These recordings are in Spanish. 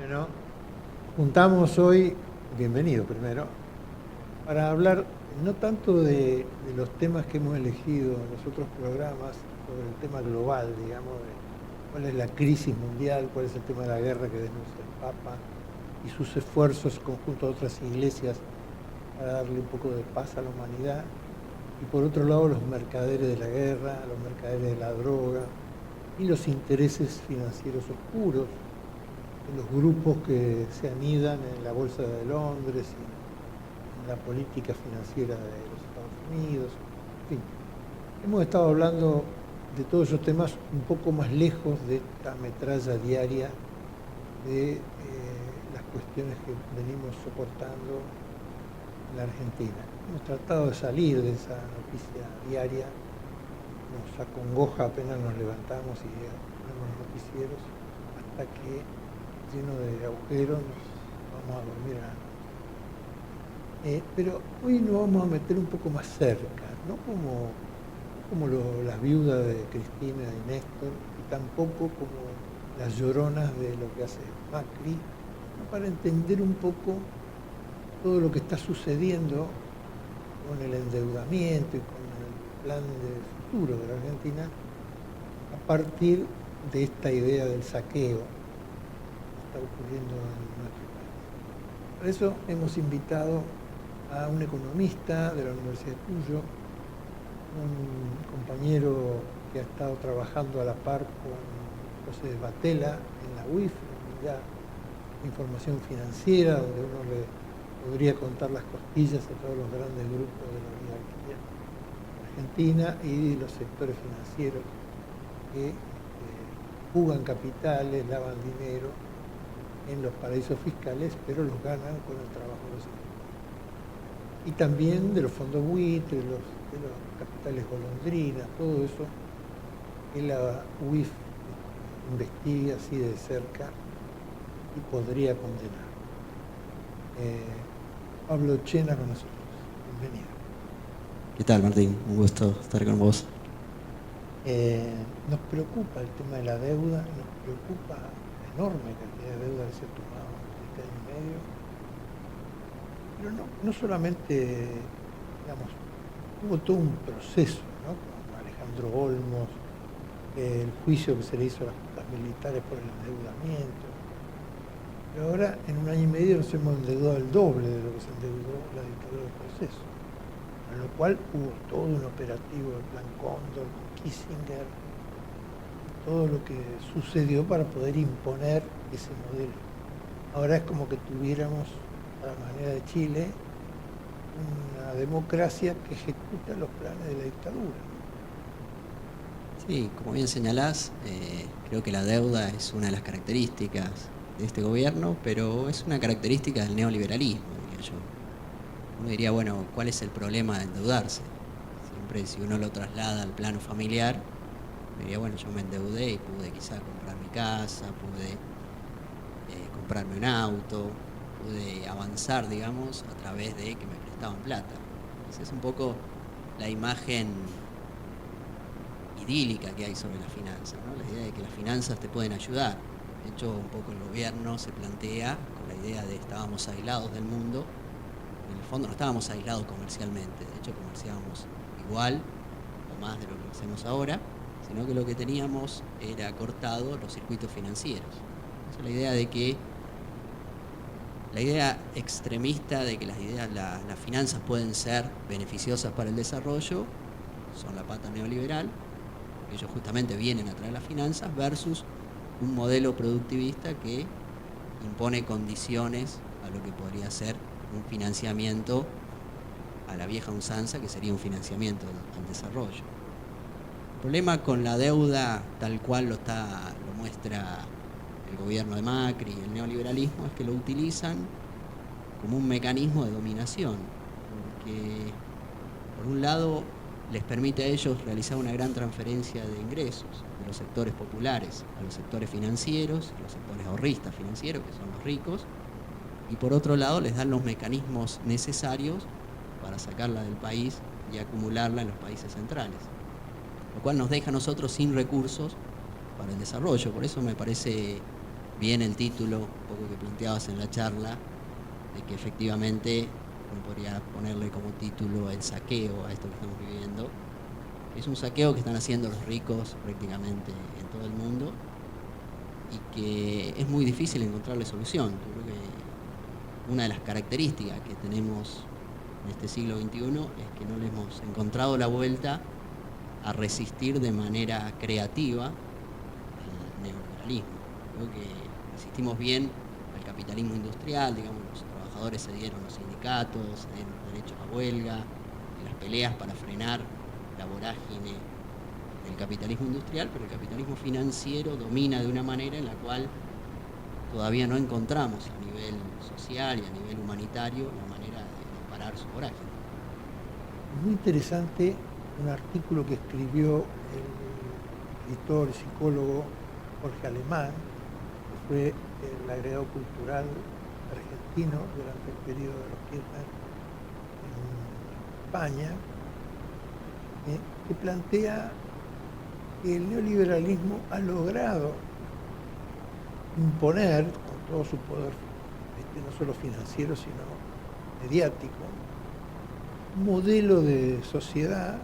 Bueno, juntamos hoy, bienvenido primero, para hablar no tanto de los temas que hemos elegido en los otros programas, sobre el tema global, digamos, de cuál es la crisis mundial, cuál es el tema de la guerra que denuncia el Papa y sus esfuerzos conjunto a otras iglesias para darle un poco de paz a la humanidad. Y por otro lado, los mercaderes de la guerra, los mercaderes de la droga y los intereses financieros oscuros de los grupos que se anidan en la Bolsa de Londres y en la política financiera de los Estados Unidos. En fin, hemos estado hablando de todos esos temas un poco más lejos de esta metralla diaria de las cuestiones que venimos soportando en la Argentina. Hemos tratado de salir de esa noticia diaria, nos acongoja apenas nos levantamos y vemos los noticieros, hasta que lleno de agujeros nos vamos a dormir a la noche. Pero hoy nos vamos a meter un poco más cerca, no como las viudas de Cristina y Néstor, y tampoco como las lloronas de lo que hace Macri, sino para entender un poco todo lo que está sucediendo con el endeudamiento y con el plan de futuro de la Argentina a partir de esta idea del saqueo que está ocurriendo en nuestro país. Por eso hemos invitado a un economista de la Universidad de Cuyo, un compañero que ha estado trabajando a la par con José Batella en la UIF, en la Unidad de Información Financiera, donde uno le podría contar las costillas a todos los grandes grupos de la oligarquía argentina y los sectores financieros que jugan capitales, lavan dinero en los paraísos fiscales, pero los ganan con el trabajo de los argentinos. Y también de los fondos buitres, de los capitales golondrinas, todo eso que la UIF investiga así de cerca y podría condenar. Pablo Chena con nosotros. Bienvenido. ¿Qué tal, Martín? Un gusto estar con vos. Nos preocupa el tema de la deuda, nos preocupa la enorme cantidad de deuda que se ha tomado en este año y medio, pero no solamente, digamos, hubo todo un proceso, ¿no? Con Alejandro Olmos, el juicio que se le hizo a las juntas militares por el endeudamiento. Pero ahora, en un año y medio, nos hemos endeudado el doble de lo que se endeudó la dictadura del proceso. Con lo cual hubo todo un operativo del Plan Cóndor, con Kissinger, todo lo que sucedió para poder imponer ese modelo. Ahora es como que tuviéramos, a la manera de Chile, una democracia que ejecuta los planes de la dictadura. Sí, como bien señalás, creo que la deuda es una de las características de este gobierno, pero es una característica del neoliberalismo, diría yo. Uno diría, bueno, ¿cuál es el problema de endeudarse? Siempre si uno lo traslada al plano familiar, diría, bueno, yo me endeudé y pude quizá comprar mi casa, pude comprarme un auto, pude avanzar, digamos, a través de que me prestaban plata. Esa es un poco la imagen idílica que hay sobre las finanzas, ¿no? La idea de que las finanzas te pueden ayudar. De hecho, un poco el gobierno se plantea con la idea de estábamos aislados del mundo. En el fondo no estábamos aislados comercialmente, de hecho comerciábamos igual o más de lo que hacemos ahora, sino que lo que teníamos era cortado los circuitos financieros. Esa es la idea de que la idea extremista de que las finanzas pueden ser beneficiosas para el desarrollo son la pata neoliberal. Ellos justamente vienen a traer las finanzas versus un modelo productivista que impone condiciones a lo que podría ser un financiamiento a la vieja usanza, que sería un financiamiento al desarrollo. El problema con la deuda tal cual lo muestra el gobierno de Macri y el neoliberalismo es que lo utilizan como un mecanismo de dominación, porque por un lado les permite a ellos realizar una gran transferencia de ingresos de los sectores populares a los sectores financieros, los sectores ahorristas financieros, que son los ricos, y por otro lado les dan los mecanismos necesarios para sacarla del país y acumularla en los países centrales, lo cual nos deja a nosotros sin recursos para el desarrollo. Por eso me parece viene el título, un poco que planteabas en la charla, de que efectivamente uno podría ponerle como título el saqueo a esto que estamos viviendo. Es un saqueo que están haciendo los ricos prácticamente en todo el mundo y que es muy difícil encontrarle solución. Yo creo que una de las características que tenemos en este siglo XXI es que no le hemos encontrado la vuelta a resistir de manera creativa al neoliberalismo. Creo que resistimos bien al capitalismo industrial, digamos, los trabajadores cedieron los sindicatos, cedieron los derechos a huelga, las peleas para frenar la vorágine del capitalismo industrial, pero el capitalismo financiero domina de una manera en la cual todavía no encontramos a nivel social y a nivel humanitario la manera de parar su vorágine. Muy interesante un artículo que escribió el escritor y psicólogo Jorge Alemán, que fue el agregado cultural argentino durante el periodo de los Kirchner en España, que plantea que el neoliberalismo ha logrado imponer con todo su poder, no solo financiero, sino mediático, un modelo de sociedad,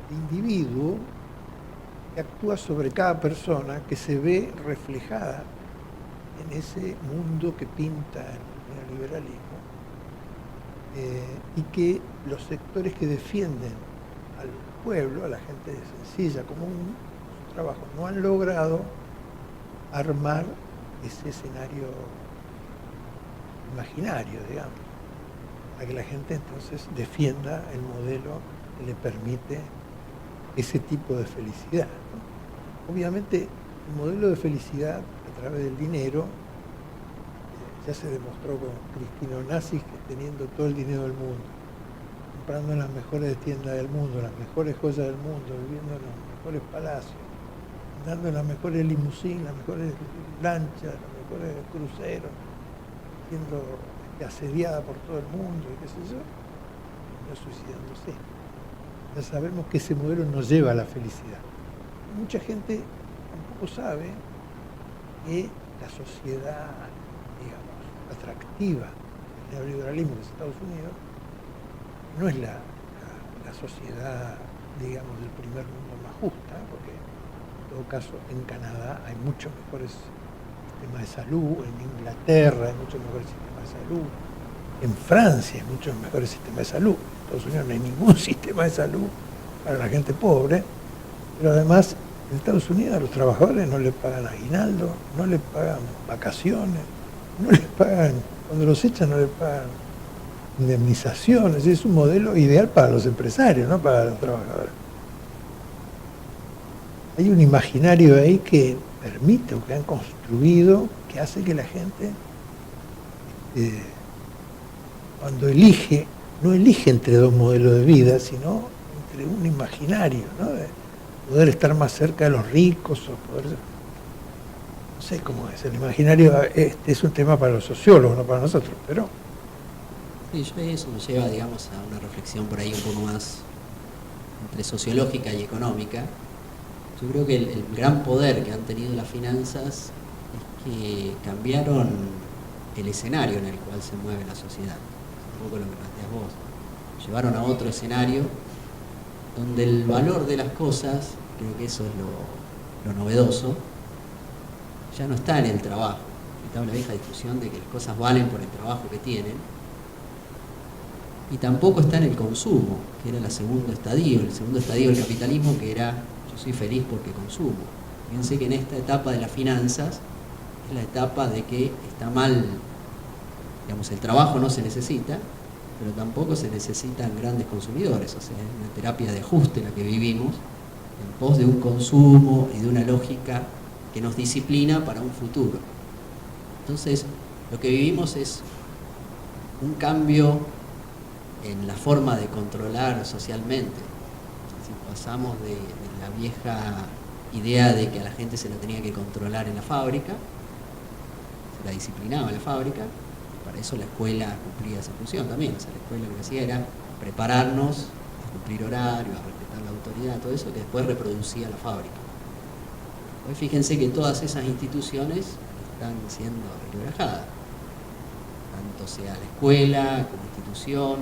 de individuo, que actúa sobre cada persona, que se ve reflejada en ese mundo que pinta el neoliberalismo, y que los sectores que defienden al pueblo, a la gente sencilla, común, su trabajo, no han logrado armar ese escenario imaginario, digamos, para que la gente entonces defienda el modelo que le permite ese tipo de felicidad, ¿no? Obviamente, el modelo de felicidad a través del dinero ya se demostró con Cristina Onassis, que teniendo todo el dinero del mundo, comprando en las mejores tiendas del mundo, las mejores joyas del mundo, viviendo en los mejores palacios, andando en las mejores limusinas, las mejores lanchas, los mejores cruceros, siendo asediada por todo el mundo y qué sé yo, no suicidándose. Ya sabemos que ese modelo nos lleva a la felicidad. Mucha gente tampoco sabe que la sociedad, digamos, atractiva del neoliberalismo de Estados Unidos no es la sociedad, digamos, del primer mundo más justa, porque en todo caso en Canadá hay muchos mejores sistemas de salud, en Inglaterra hay muchos mejores sistemas de salud, en Francia hay muchos mejores sistemas de salud, en Estados Unidos no hay ningún sistema de salud para la gente pobre, pero además en Estados Unidos a los trabajadores no les pagan aguinaldo, no les pagan vacaciones, no les pagan, cuando los echan no les pagan indemnizaciones. Es un modelo ideal para los empresarios, no para los trabajadores. Hay un imaginario ahí que permite o que han construido, que hace que la gente, cuando elige, no elige entre dos modelos de vida, sino entre un imaginario, ¿no? De poder estar más cerca de los ricos o poder... No sé cómo es, el imaginario es un tema para los sociólogos, no para nosotros, pero... Sí, eso nos lleva, digamos, a una reflexión por ahí un poco más entre sociológica y económica. Yo creo que el gran poder que han tenido las finanzas es que cambiaron el escenario en el cual se mueve la sociedad. Un poco lo que planteas vos. Llevaron a otro escenario donde el valor de las cosas, creo que eso es lo novedoso, ya no está en el trabajo. Está la vieja discusión de que las cosas valen por el trabajo que tienen. Y tampoco está en el consumo, que era el segundo estadio del capitalismo, que era yo soy feliz porque consumo. Fíjense que en esta etapa de las finanzas es la etapa de que está mal, digamos, el trabajo no se necesita, pero tampoco se necesitan grandes consumidores, o sea, es una terapia de ajuste la que vivimos, en pos de un consumo y de una lógica que nos disciplina para un futuro. Entonces, lo que vivimos es un cambio en la forma de controlar socialmente. Si pasamos de la vieja idea de que a la gente se la tenía que controlar en la fábrica, se la disciplinaba en la fábrica, para eso la escuela cumplía esa función también. O sea, la escuela lo que hacía era prepararnos a cumplir horarios, a respetar la autoridad, todo eso que después reproducía la fábrica. Hoy fíjense que todas esas instituciones están siendo requebrajadas, tanto sea la escuela como institución,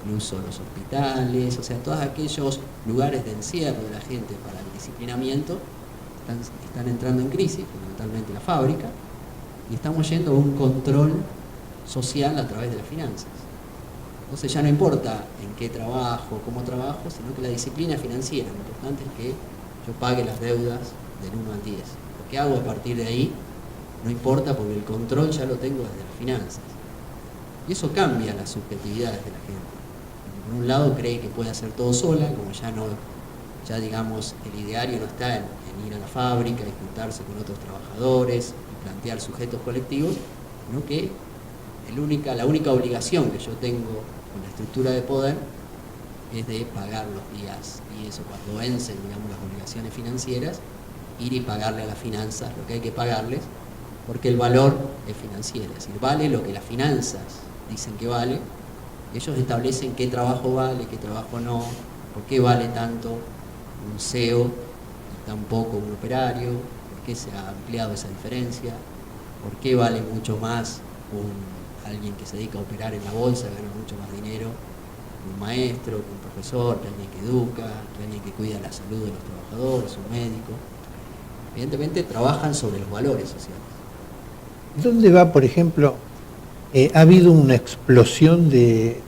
incluso los hospitales, o sea, todos aquellos lugares de encierro de la gente para el disciplinamiento están entrando en crisis, fundamentalmente la fábrica, y estamos yendo a un control social a través de las finanzas. Entonces ya no importa en qué trabajo, cómo trabajo, sino que la disciplina financiera, lo importante es que yo pague las deudas del 1 al 10. Lo que hago a partir de ahí no importa, porque el control ya lo tengo desde las finanzas. Y eso cambia las subjetividades de la gente. Por un lado cree que puede hacer todo sola, como ya digamos, el ideario no está en ir a la fábrica y juntarse con otros trabajadores y plantear sujetos colectivos, sino que la única obligación que yo tengo con la estructura de poder es de pagar los días, y eso cuando vencen, digamos, las obligaciones financieras, ir y pagarle a las finanzas lo que hay que pagarles, porque el valor es financiero, es decir, vale lo que las finanzas dicen que vale. Ellos establecen qué trabajo vale, qué trabajo no, por qué vale tanto un CEO y tan poco un operario, por qué se ha ampliado esa diferencia, por qué vale mucho más alguien que se dedica a operar en la bolsa, gana mucho más dinero que un maestro, que un profesor, que alguien que educa, que alguien que cuida la salud de los trabajadores, un médico. Evidentemente trabajan sobre los valores sociales. ¿Dónde va, por ejemplo, ha habido una explosión de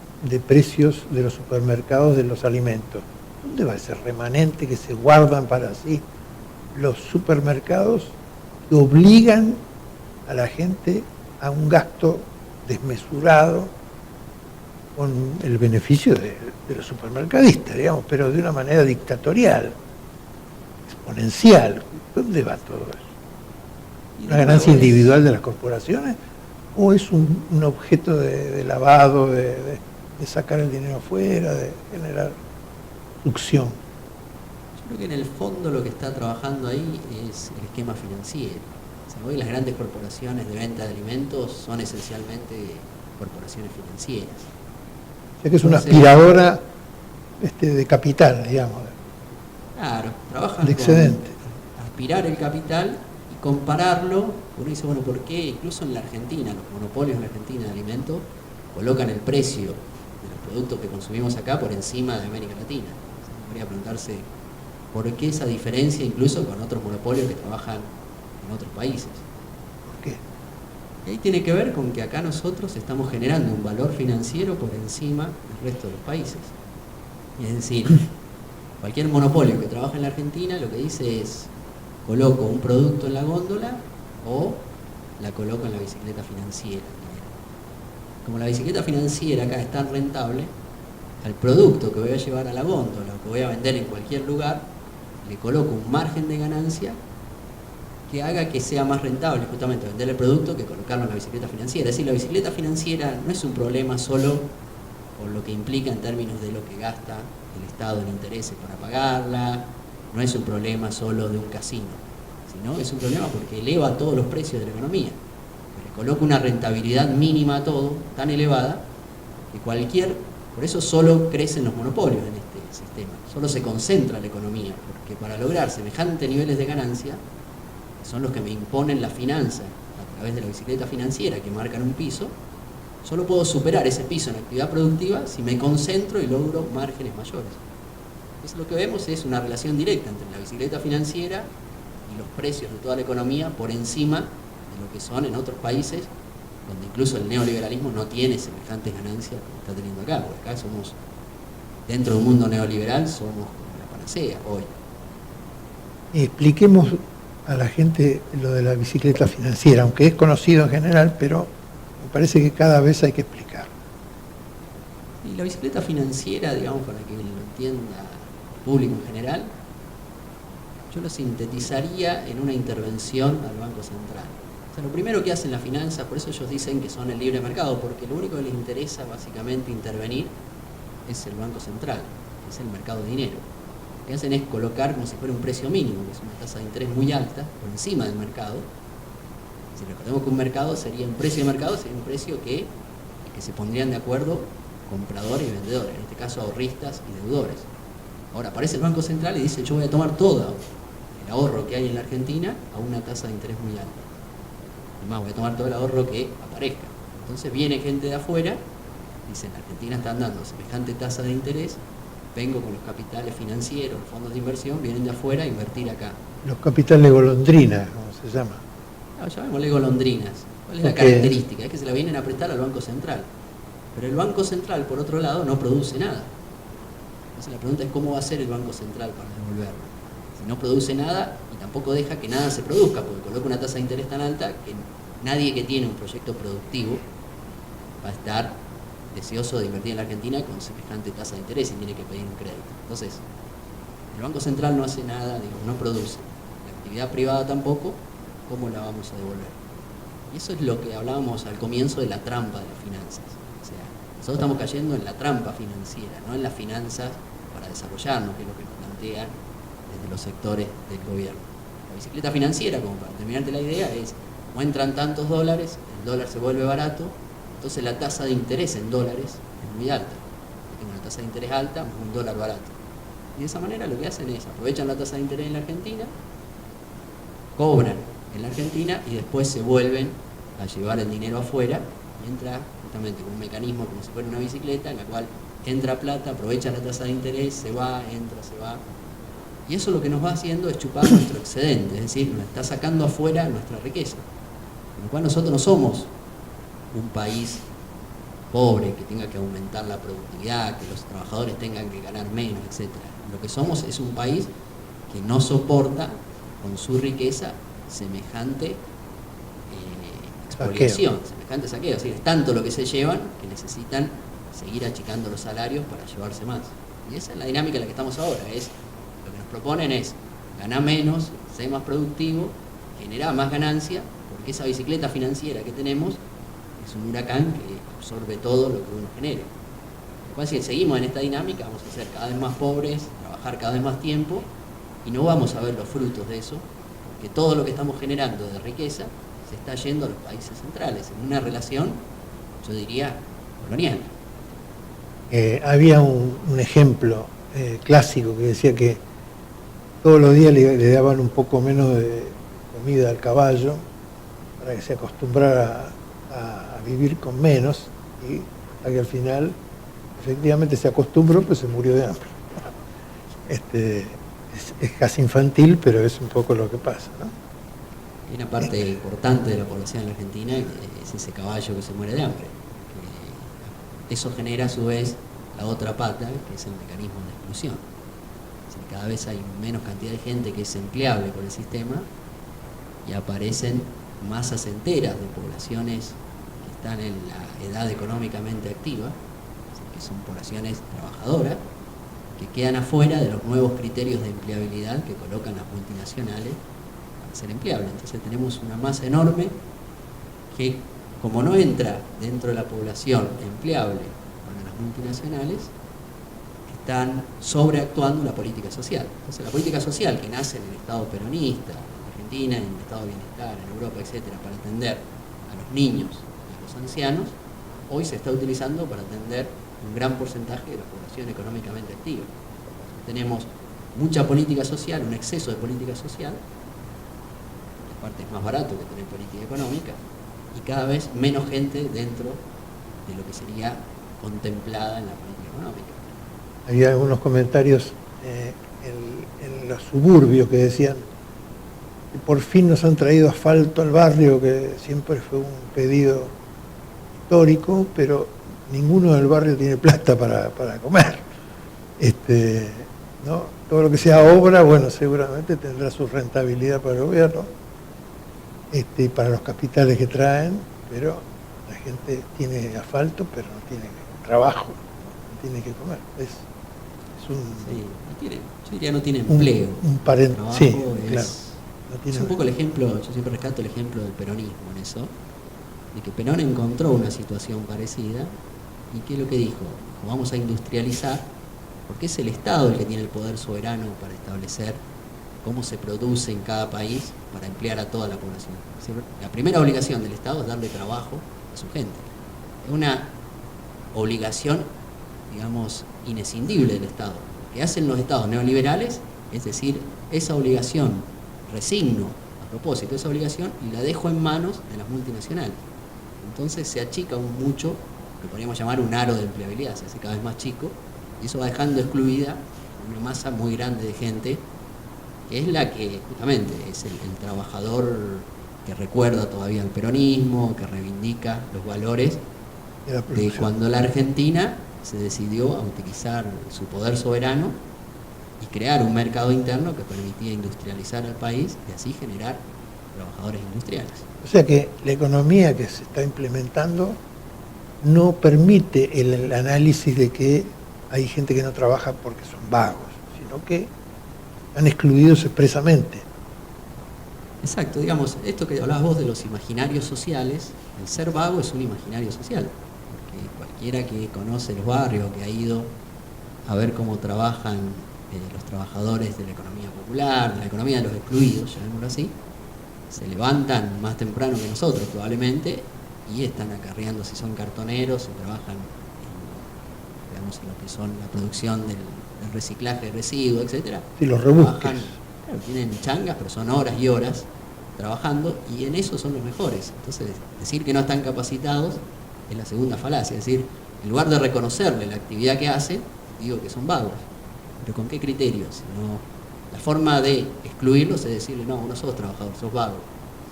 precios de los supermercados de los alimentos? ¿Dónde va ese remanente que se guardan para sí los supermercados que obligan a la gente a un gasto desmesurado con el beneficio de los supermercadistas, digamos, pero de una manera dictatorial, exponencial? ¿Dónde va todo eso? ¿Una ganancia individual de las corporaciones o es un objeto de lavado, de sacar el dinero afuera, de generar succión? Yo creo que en el fondo lo que está trabajando ahí es el esquema financiero. O sea, hoy las grandes corporaciones de venta de alimentos son esencialmente corporaciones financieras. O sea que es una aspiradora de capital, digamos. Claro, trabajan de excedente. Con aspirar el capital y compararlo. Uno dice, bueno, ¿por qué incluso en la Argentina, los monopolios en la Argentina de alimentos colocan el precio de los productos que consumimos acá por encima de América Latina? O sea, podría preguntarse por qué esa diferencia incluso con otros monopolios que trabajan en otros países. ¿Por qué? Y ahí tiene que ver con que acá nosotros estamos generando un valor financiero por encima del resto de los países. Es decir, cualquier monopolio que trabaja en la Argentina lo que dice es: coloco un producto en la góndola o la coloco en la bicicleta financiera. Como la bicicleta financiera acá es tan rentable, al producto que voy a llevar a la góndola o que voy a vender en cualquier lugar, le coloco un margen de ganancia que haga que sea más rentable justamente vender el producto que colocarlo en la bicicleta financiera. Es decir, la bicicleta financiera no es un problema solo por lo que implica en términos de lo que gasta el Estado en intereses para pagarla, no es un problema solo de un casino, sino es un problema porque eleva todos los precios de la economía. Le coloca una rentabilidad mínima a todo, tan elevada, que por eso solo crecen los monopolios en este sistema, solo se concentra la economía, porque para lograr semejantes niveles de ganancia, que son los que me imponen la finanza a través de la bicicleta financiera, que marcan un piso, solo puedo superar ese piso en actividad productiva si me concentro y logro márgenes mayores. Entonces lo que vemos es una relación directa entre la bicicleta financiera y los precios de toda la economía por encima de lo que son en otros países, donde incluso el neoliberalismo no tiene semejantes ganancias como está teniendo acá, porque acá somos, dentro de un mundo neoliberal, somos como la panacea hoy. Expliquemos a la gente lo de la bicicleta financiera, aunque es conocido en general, pero me parece que cada vez hay que explicar. Y la bicicleta financiera, digamos, para que lo entienda el público en general, yo lo sintetizaría en una intervención al Banco Central. O sea, lo primero que hacen las finanzas, por eso ellos dicen que son el libre mercado, porque lo único que les interesa básicamente intervenir es el Banco Central, es el mercado de dinero. Lo que hacen es colocar como si fuera un precio mínimo, que es una tasa de interés muy alta, por encima del mercado. Si recordemos que un mercado sería un precio de mercado, sería un precio que se pondrían de acuerdo compradores y vendedores, en este caso ahorristas y deudores. Ahora aparece el Banco Central y dice: yo voy a tomar todo el ahorro que hay en la Argentina a una tasa de interés muy alta. Es más, voy a tomar todo el ahorro que aparezca. Entonces viene gente de afuera, dicen, Argentina están dando semejante tasa de interés, vengo con los capitales financieros, los fondos de inversión, vienen de afuera a invertir acá. Los capitales golondrinas, como se llama. No, llamémosle golondrinas. ¿Cuál es la característica? Es que se la vienen a prestar al Banco Central. Pero el Banco Central, por otro lado, no produce nada. Entonces la pregunta es cómo va a ser el Banco Central para devolverlo. Si no produce nada y tampoco deja que nada se produzca, porque coloca una tasa de interés tan alta que nadie que tiene un proyecto productivo va a estar deseoso de invertir en la Argentina con semejante tasa de interés y tiene que pedir un crédito. Entonces, el Banco Central no hace nada, no produce. La actividad privada tampoco, ¿cómo la vamos a devolver? Y eso es lo que hablábamos al comienzo de la trampa de las finanzas. O sea, nosotros estamos cayendo en la trampa financiera, no en las finanzas para desarrollarnos, que es lo que nos plantean desde los sectores del gobierno. La bicicleta financiera, como para terminarte la idea, es, no entran tantos dólares, el dólar se vuelve barato, entonces la tasa de interés en dólares es muy alta. Yo tengo una tasa de interés alta, más un dólar barato. Y de esa manera lo que hacen es, aprovechan la tasa de interés en la Argentina, cobran en la Argentina y después se vuelven a llevar el dinero afuera y entra justamente con un mecanismo como si fuera una bicicleta en la cual entra plata, aprovecha la tasa de interés, se va, entra, se va. Y eso lo que nos va haciendo es chupar nuestro excedente, es decir, nos está sacando afuera nuestra riqueza. Con lo cual nosotros no somos un país pobre que tenga que aumentar la productividad, que los trabajadores tengan que ganar menos, etc. Lo que somos es un país que no soporta con su riqueza semejante expoliación, semejante saqueo. Es decir, es tanto lo que se llevan que necesitan seguir achicando los salarios para llevarse más. Y esa es la dinámica en la que estamos ahora. Lo que nos proponen es ganar menos, ser más productivo, generar más ganancia, porque esa bicicleta financiera que tenemos es un huracán que absorbe todo lo que uno genere. Lo cual, si seguimos en esta dinámica, vamos a ser cada vez más pobres, trabajar cada vez más tiempo y no vamos a ver los frutos de eso, porque todo lo que estamos generando de riqueza se está yendo a los países centrales, en una relación, yo diría, colonial. Había un ejemplo clásico que decía que todos los días le daban un poco menos de comida al caballo para que se acostumbrara a vivir con menos y a que al final efectivamente se acostumbró, pues se murió de hambre. Es casi infantil, pero es un poco lo que pasa, ¿no? Hay una parte importante de la población en la Argentina que es ese caballo que se muere de hambre. Eso genera a su vez la otra pata, que es el mecanismo de exclusión. Es decir, cada vez hay menos cantidad de gente que es empleable por el sistema y aparecen masas enteras de poblaciones que están en la edad económicamente activa, es decir, que son poblaciones trabajadoras, que quedan afuera de los nuevos criterios de empleabilidad que colocan las multinacionales para ser empleables. Entonces tenemos una masa enorme que, como no entra dentro de la población empleable con las multinacionales, están sobreactuando la política social. Entonces la política social que nace en el Estado peronista, en Argentina, en el Estado de Bienestar, en Europa, etcétera, para atender a los niños y a los ancianos, hoy se está utilizando para atender un gran porcentaje de la población económicamente activa. Tenemos mucha política social, un exceso de política social, en parte es más barato que tener política económica, y cada vez menos gente dentro de lo que sería contemplada en la política económica. Había algunos comentarios en los suburbios que decían que por fin nos han traído asfalto al barrio, que siempre fue un pedido histórico, pero ninguno del barrio tiene plata para comer. ¿No? Todo lo que sea obra, bueno, seguramente tendrá su rentabilidad para el gobierno, y para los capitales que traen, pero la gente tiene asfalto, pero no tiene trabajo, no tiene que comer. Sí, no tiene, yo diría no tiene empleo. Sí, claro. Es un poco el ejemplo, yo siempre rescato el ejemplo del peronismo en eso, de que Perón encontró una situación parecida y ¿qué es lo que dijo? Vamos a industrializar, porque es el Estado el que tiene el poder soberano para establecer cómo se produce en cada país para emplear a toda la población. La primera obligación del Estado es darle trabajo a su gente. Es una obligación, digamos, inescindible del Estado. Lo que hacen los estados neoliberales es decir, esa obligación resigno a propósito esa obligación y la dejo en manos de las multinacionales. Entonces se achica mucho, lo que podríamos llamar un aro de empleabilidad, se hace cada vez más chico, y eso va dejando excluida una masa muy grande de gente, que es la que justamente es el trabajador que recuerda todavía el peronismo, que reivindica los valores de cuando la Argentina se decidió a utilizar su poder soberano y crear un mercado interno que permitía industrializar al país y así generar trabajadores industriales. O sea que la economía que se está implementando no permite el análisis de que hay gente que no trabaja porque son vagos, sino que están excluidos expresamente. Exacto, digamos, esto que hablabas vos de los imaginarios sociales, el ser vago es un imaginario social, porque cualquiera que conoce los barrios, que ha ido a ver cómo trabajan los trabajadores de la economía popular, de la economía de los excluidos, llamémoslo así, se levantan más temprano que nosotros probablemente y están acarreando, si son cartoneros, si trabajan digamos, en lo que son la producción del reciclaje de residuos, etcétera. Sí, los rebusques. Claro, tienen changas, pero son horas y horas trabajando y en eso son los mejores. Entonces, decir que no están capacitados es la segunda falacia. Es decir, en lugar de reconocerle la actividad que hacen, digo que son vagos. ¿Pero con qué criterios? La forma de excluirlos es decirle, no, no sos trabajador, sos vago.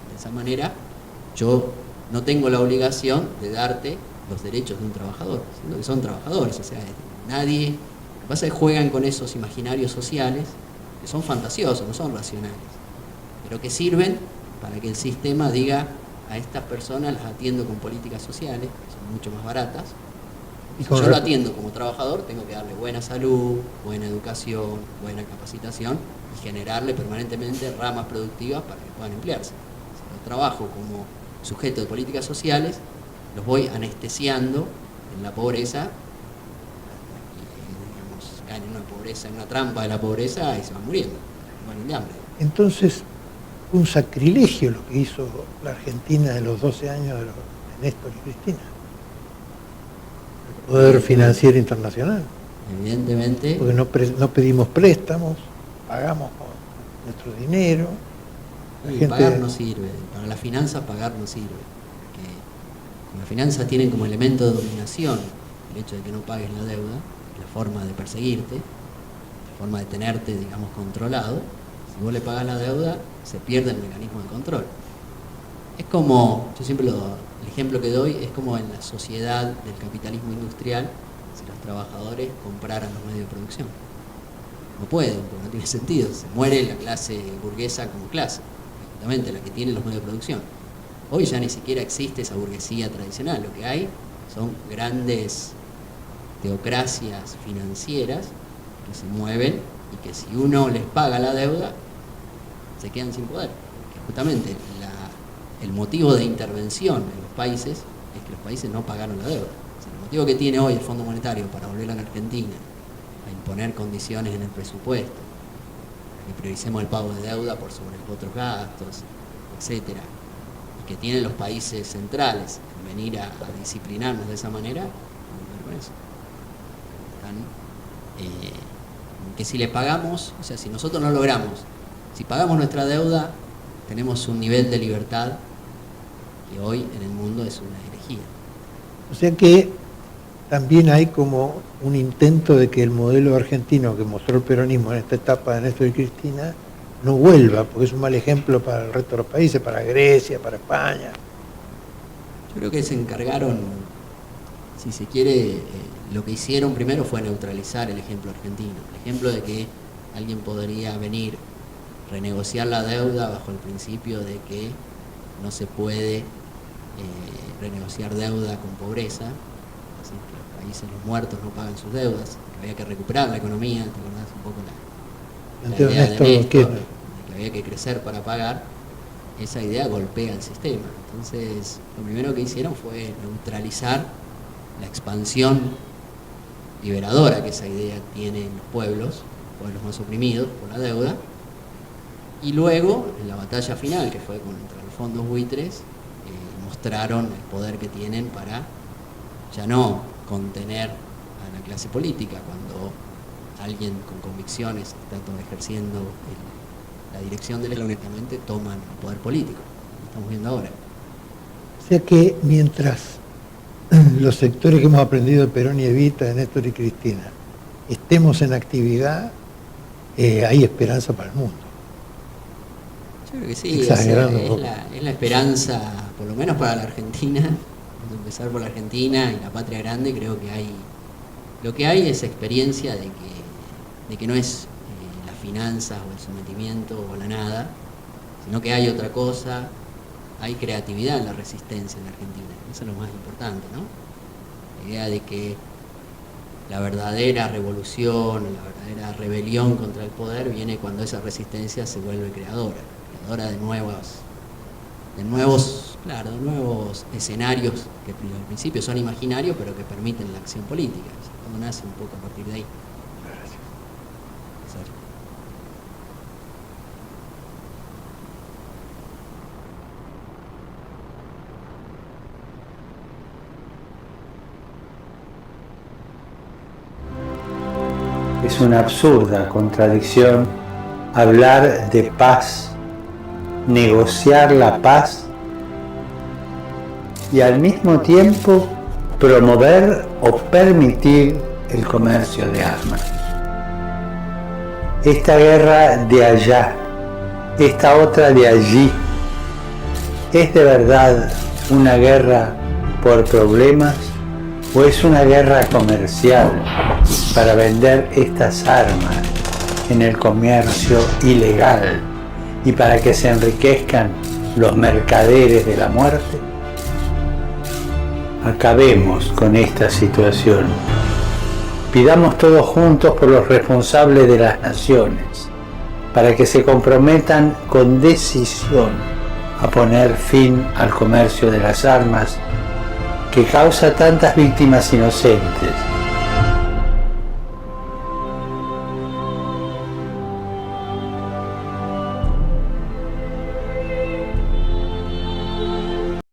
De esa manera, yo no tengo la obligación de darte los derechos de un trabajador, sino que son trabajadores. O sea, nadie... Lo que pasa es que juegan con esos imaginarios sociales que son fantasiosos, no son racionales, pero que sirven para que el sistema diga a estas personas las atiendo con políticas sociales, que son mucho más baratas. Y si yo lo atiendo como trabajador, tengo que darle buena salud, buena educación, buena capacitación y generarle permanentemente ramas productivas para que puedan emplearse. Si yo trabajo como sujeto de políticas sociales, los voy anestesiando en la pobreza, caen en una pobreza, en una trampa de la pobreza y se van muriendo, mueren de hambre. Entonces, un sacrilegio lo que hizo la Argentina en los 12 años de Néstor y Cristina. El poder financiero internacional. Evidentemente. Porque no pedimos préstamos, pagamos con nuestro dinero. Pagar no sirve, para las finanzas pagar no sirve. Porque con las finanzas tienen como elemento de dominación el hecho de que no pagues la deuda, la forma de perseguirte, la forma de tenerte, digamos, controlado. Si vos le pagas la deuda, se pierde el mecanismo de control. Es como, yo siempre el ejemplo que doy es como en la sociedad del capitalismo industrial, si los trabajadores compraran los medios de producción. No pueden, porque no tiene sentido, se muere la clase burguesa como clase, justamente la que tiene los medios de producción. Hoy ya ni siquiera existe esa burguesía tradicional, lo que hay son grandes teocracias financieras que se mueven y que si uno les paga la deuda, se quedan sin poder. Que justamente el motivo de intervención en los países es que los países no pagaron la deuda. O sea, el motivo que tiene hoy el Fondo Monetario para volver a la Argentina a imponer condiciones en el presupuesto, que prioricemos el pago de deuda por sobre los otros gastos, etcétera, y que tienen los países centrales en venir a disciplinarnos de esa manera, vamos a ver con eso. Que si le pagamos, o sea, si nosotros no logramos, si pagamos nuestra deuda, tenemos un nivel de libertad que hoy en el mundo es una herejía. O sea que también hay como un intento de que el modelo argentino que mostró el peronismo en esta etapa de Néstor y Cristina no vuelva, porque es un mal ejemplo para el resto de los países, para Grecia, para España. Yo creo que se encargaron, si se quiere, lo que hicieron primero fue neutralizar el ejemplo argentino, el ejemplo de que alguien podría venir, renegociar la deuda bajo el principio de que no se puede renegociar deuda con pobreza, así que los países, los muertos no pagan sus deudas, que había que recuperar la economía, ¿te acordás un poco la idea de Néstor, de que había que crecer para pagar? Esa idea golpea el sistema. Entonces, lo primero que hicieron fue neutralizar la expansión liberadora que esa idea tiene en los pueblos más oprimidos por la deuda, y luego, en la batalla final, que fue contra los fondos buitres, mostraron el poder que tienen para ya no contener a la clase política, cuando alguien con convicciones está ejerciendo la dirección de la honestamente toman el poder político. Lo estamos viendo ahora. O sea que mientras los sectores que hemos aprendido de Perón y Evita, de Néstor y Cristina, estemos en actividad, hay esperanza para el mundo. Yo creo que sí, Exagerando un es poco. la esperanza, por lo menos para la Argentina. Vamos a empezar por la Argentina y la patria grande. Creo que lo que hay es experiencia de que no es las finanzas o el sometimiento o la nada, sino que hay otra cosa. Hay creatividad en la resistencia en la Argentina. Eso es lo más importante, ¿no? La idea de que la verdadera revolución, la verdadera rebelión contra el poder viene cuando esa resistencia se vuelve creadora de nuevos escenarios que al principio son imaginarios, pero que permiten la acción política. O sea, todo nace un poco a partir de ahí. Gracias. Es una absurda contradicción hablar de paz, negociar la paz y al mismo tiempo promover o permitir el comercio de armas. Esta guerra de allá, esta otra de allí, ¿es de verdad una guerra por problemas o es una guerra comercial para vender estas armas en el comercio ilegal y para que se enriquezcan los mercaderes de la muerte? Acabemos con esta situación. Pidamos todos juntos por los responsables de las naciones, para que se comprometan con decisión a poner fin al comercio de las armas que causa tantas víctimas inocentes